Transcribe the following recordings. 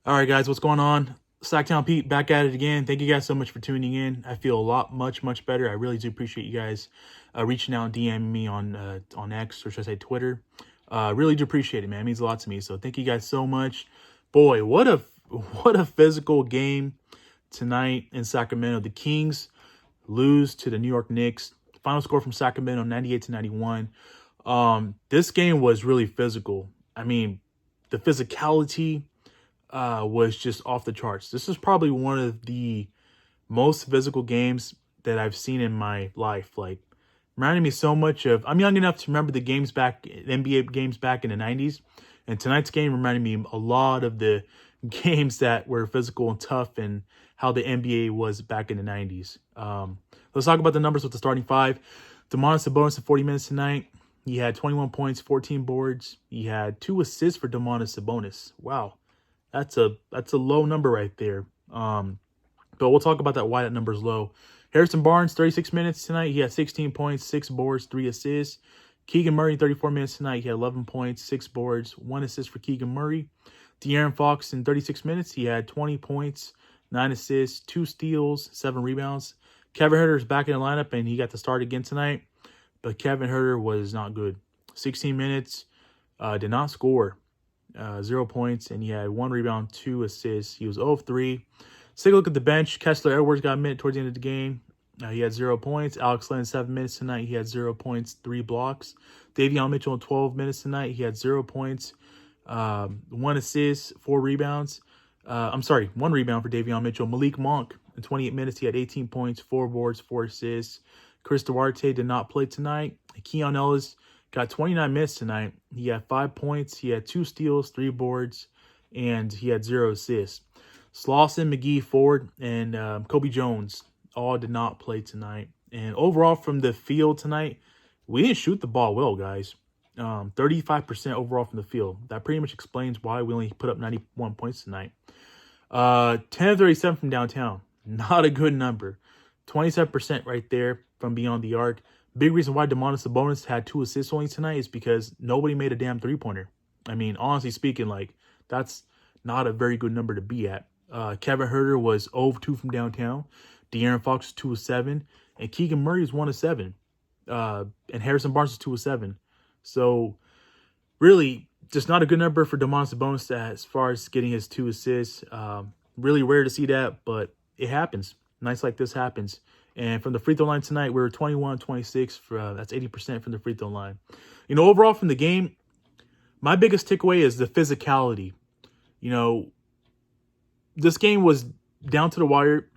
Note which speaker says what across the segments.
Speaker 1: All right, guys, what's going on? Sacktown Pete back at it again. Thank you guys so much for tuning in. I feel a lot, much better. I really do appreciate you guys reaching out and DMing me on X, or should I say Twitter. Really do appreciate it, man. It means a lot to me. So thank you guys so much. Boy, what a physical game tonight in Sacramento. The Kings lose to the New York Knicks. Final score from Sacramento, 98-91. This game was really physical. I mean, the physicality was just off the charts. This is probably one of the most physical games that I've seen in my life. Like, reminded me so much of, I'm young enough to remember the games back, NBA games back in the 90s. And tonight's game reminded me a lot of the games that were physical and tough and how the NBA was back in the 90s. Let's talk about the numbers with the starting five. Domantas Sabonis in 40 minutes tonight. He had 21 points, 14 boards. He had 2 assists for Domantas Sabonis. Wow. That's a low number right there. But we'll talk about that, why that number is low. Harrison Barnes, 36 minutes tonight. He had 16 points, 6 boards, 3 assists. Keegan Murray, 34 minutes tonight. He had 11 points, 6 boards, 1 assist for Keegan Murray. De'Aaron Fox in 36 minutes. He had 20 points, 9 assists, 2 steals, 7 rebounds. Kevin Huerter is back in the lineup, and he got to start again tonight. But Kevin Huerter was not good. 16 minutes, did not score. 0 points, and he had 1 rebound, 2 assists. He was 0 of 3. Let's take a look at the bench. Kessler Edwards got a minute towards the end of the game. He had 0 points. Alex Len, 7 minutes tonight. He had 0 points, 3 blocks. Davion Mitchell in 12 minutes tonight. He had 0 points, 1 assist, 4 rebounds. 1 rebound for Davion Mitchell. Malik Monk in 28 minutes. He had 18 points, 4 boards, 4 assists. Chris Duarte did not play tonight. Keon Ellis got 29 minutes tonight. He had 5 points. He had 2 steals, 3 boards, and he had 0 assists. Slauson, McGee, Ford, and Kobe Jones all did not play tonight. And overall from the field tonight, we didn't shoot the ball well, guys. 35% overall from the field. That pretty much explains why we only put up 91 points tonight. 10 of 37 from downtown. Not a good number. 27% right there from beyond the arc. Big reason why Domantas Sabonis had 2 assists only tonight is because nobody made a damn three-pointer. I mean, honestly speaking, like, that's not a very good number to be at. Kevin Huerter was 0 of 2 from downtown. De'Aaron Fox was 2 of 7. And Keegan Murray was 1 of 7. And Harrison Barnes was 2 of 7. So, really, just not a good number for Domantas Sabonis as far as getting his 2 assists. Really rare to see that, but it happens. Nights like this happens. And from the free throw line tonight, we were 21-26. That's 80% from the free throw line. You know, overall from the game, my biggest takeaway is the physicality. You know, this game was down to the wire,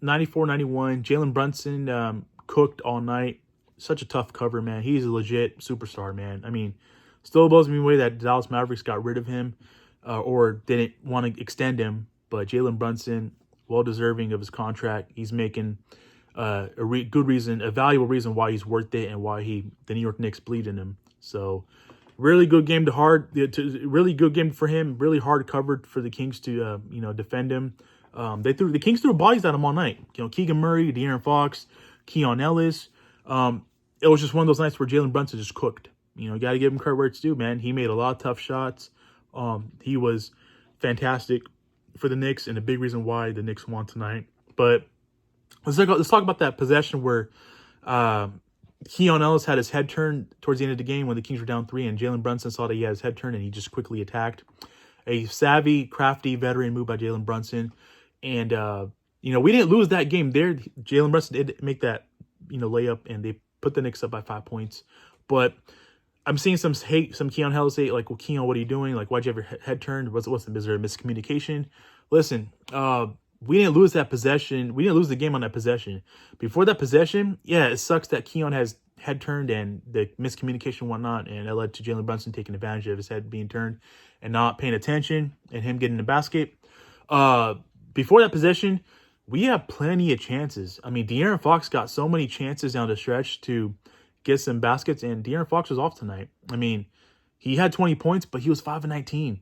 Speaker 1: 94-91. Jalen Brunson cooked all night. Such a tough cover, man. He's a legit superstar, man. I mean, still blows me away that Dallas Mavericks got rid of him or didn't want to extend him. But Jalen Brunson, well-deserving of his contract. He's making a valuable reason why he's worth it and why the New York Knicks bleed in him. So, really good game really good game for him. Really hard covered for the Kings to defend him. The Kings threw bodies at him all night. You know, Keegan Murray, De'Aaron Fox, Keon Ellis. It was just one of those nights where Jalen Brunson just cooked. You know, got to give him credit where it's due, man. He made a lot of tough shots. He was fantastic for the Knicks and a big reason why the Knicks won tonight. But let's talk about that possession where Keon Ellis had his head turned towards the end of the game when the Kings were down 3, and Jalen Brunson saw that he had his head turned and he just quickly attacked. A savvy, crafty veteran move by Jalen Brunson. And, we didn't lose that game there. Jalen Brunson did make that, layup, and they put the Knicks up by 5 points. But I'm seeing some hate, some Keon Ellis hate, like, well, Keon, what are you doing? Like, why'd you have your head turned? Is there a miscommunication? Listen, we didn't lose that possession. We didn't lose the game on that possession. Before that possession, yeah, it sucks that Keon has head turned and the miscommunication and whatnot, and that led to Jalen Brunson taking advantage of his head being turned and not paying attention and him getting the basket. Before that possession, we had plenty of chances. I mean, De'Aaron Fox got so many chances down the stretch to get some baskets, and De'Aaron Fox was off tonight. I mean, he had 20 points, but he was 5 of 19.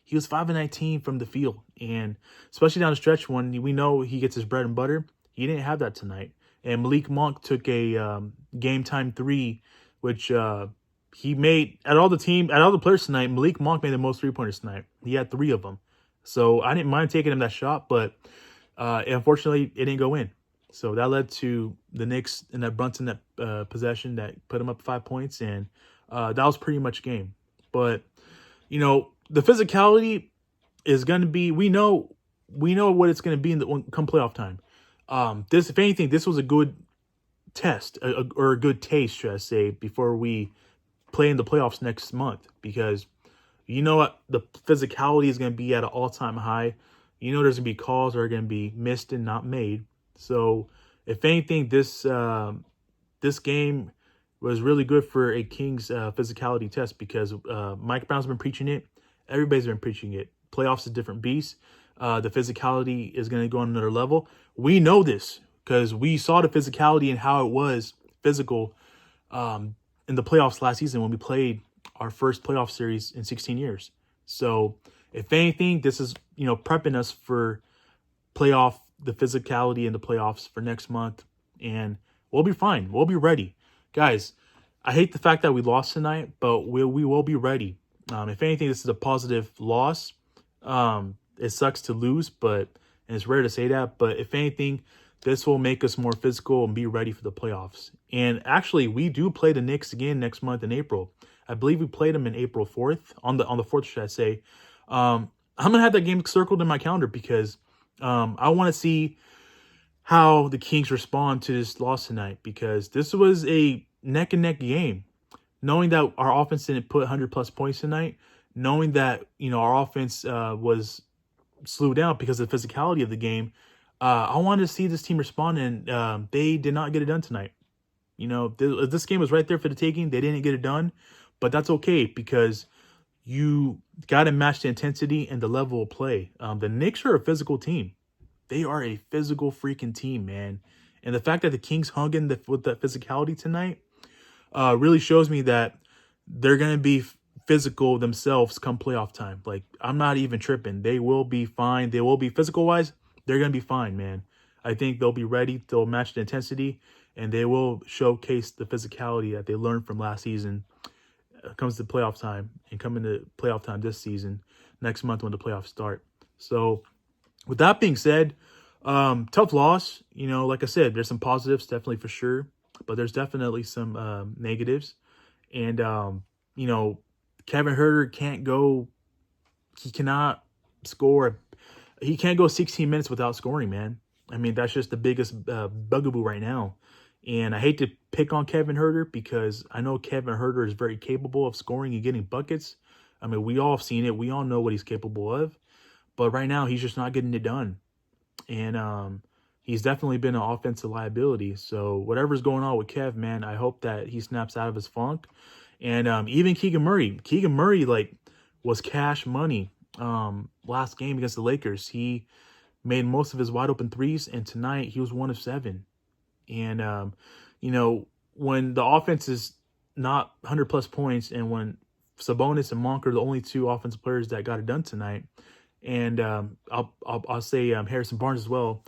Speaker 1: He was 5 of 19 from the field, and especially down the stretch when we know he gets his bread and butter, he didn't have that tonight. And Malik Monk took a game time 3, which he made out of all the players tonight. Malik Monk made the most 3-pointers tonight. He had 3 of them. So I didn't mind taking him that shot, but unfortunately, it didn't go in. So that led to the Knicks and that Brunson that possession that put him up 5 points, and that was pretty much game. But the physicality is going to be. We know what it's going to be come playoff time. This, if anything, this was a good test or a good taste, should I say, before we play in the playoffs next month, because what the physicality is going to be at an all-time high. There's going to be calls that are going to be missed and not made. So if anything, this game was really good for a Kings physicality test, because Mike Brown's been preaching it. Everybody's been preaching it. Playoffs is a different beast. The physicality is going to go on another level. We know this because we saw the physicality and how it was physical in the playoffs last season when we played our first playoff series in 16 years. So if anything, this is, prepping us for the physicality in the playoffs for next month, and we'll be fine. We'll be ready. Guys, I hate the fact that we lost tonight, but we will be ready. If anything, this is a positive loss. It sucks to lose, and it's rare to say that, but if anything, this will make us more physical and be ready for the playoffs. And actually, we do play the Knicks again next month in April. I believe we played them in April 4th, on the 4th, should I say. I'm going to have that game circled in my calendar because I want to see how the Kings respond to this loss tonight, because this was a neck-and-neck game. Knowing that our offense didn't put 100-plus points tonight, knowing that, our offense was slowed down because of the physicality of the game, I wanted to see this team respond, and they did not get it done tonight. This game was right there for the taking. They didn't get it done, but that's okay, because you got to match the intensity and the level of play. The Knicks are a physical team. They are a physical freaking team, man. And the fact that the Kings hung in with that physicality tonight really shows me that they're going to be physical themselves come playoff time. Like, I'm not even tripping. They will be fine. They will be physical-wise. They're going to be fine, man. I think they'll be ready. They'll match the intensity, and they will showcase the physicality that they learned from last season. Comes to playoff time, and coming to playoff time this season, next month when the playoffs start. So with that being said, tough loss. Like I said, there's some positives, definitely for sure, but there's definitely some negatives. And, Kevin Huerter can't go, he cannot score. He can't go 16 minutes without scoring, man. I mean, that's just the biggest bugaboo right now. And I hate to pick on Kevin Huerter, because I know Kevin Huerter is very capable of scoring and getting buckets. I mean, we all have seen it. We all know what he's capable of. But right now, he's just not getting it done. And he's definitely been an offensive liability. So whatever's going on with Kev, man, I hope that he snaps out of his funk. And even Keegan Murray, was cash money last game against the Lakers. He made most of his wide open threes, and tonight he was 1 of 7. And, when the offense is not 100-plus points, and when Sabonis and Monk are the only two offensive players that got it done tonight, and I'll say Harrison Barnes as well,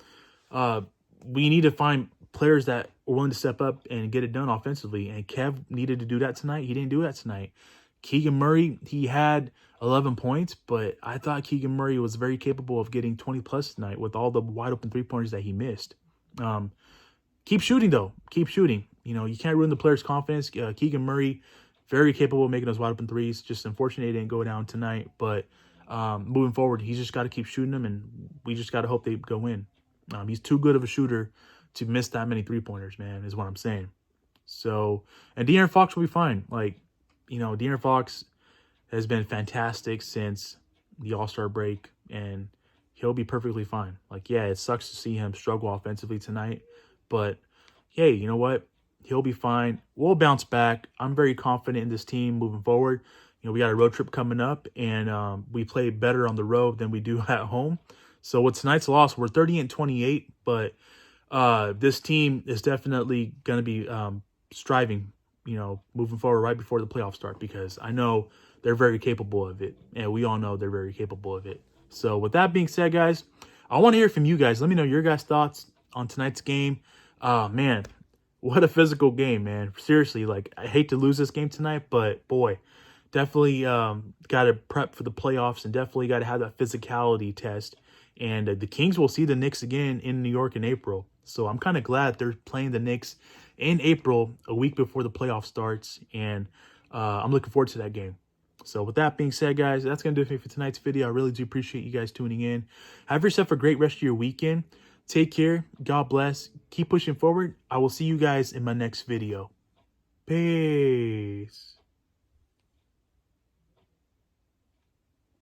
Speaker 1: we need to find players that are willing to step up and get it done offensively. And Kev needed to do that tonight. He didn't do that tonight. Keegan Murray, he had 11 points, but I thought Keegan Murray was very capable of getting 20-plus tonight with all the wide-open three-pointers that he missed. Keep shooting, though. Keep shooting. You can't ruin the player's confidence. Keegan Murray, very capable of making those wide-open threes. Just unfortunate he didn't go down tonight. But moving forward, he's just got to keep shooting them, and we just got to hope they go in. He's too good of a shooter to miss that many three-pointers, man, is what I'm saying. So, and De'Aaron Fox will be fine. De'Aaron Fox has been fantastic since the All-Star break, and he'll be perfectly fine. It sucks to see him struggle offensively tonight, but hey, you know what? He'll be fine. We'll bounce back. I'm very confident in this team moving forward. We got a road trip coming up, and we play better on the road than we do at home. So with tonight's loss, we're 30-28, but this team is definitely going to be striving, moving forward right before the playoffs start, because I know they're very capable of it, and we all know they're very capable of it. So with that being said, guys, I want to hear from you guys. Let me know your guys' thoughts on tonight's game. Man, what a physical game, man. Seriously, I hate to lose this game tonight, but boy, definitely got to prep for the playoffs and definitely got to have that physicality test. And the Kings will see the Knicks again in New York in April. So I'm kind of glad they're playing the Knicks in April, a week before the playoff starts. And I'm looking forward to that game. So with that being said, guys, that's going to do it for tonight's video. I really do appreciate you guys tuning in. Have yourself a great rest of your weekend. Take care. God bless. Keep pushing forward. I will see you guys in my next video. Peace.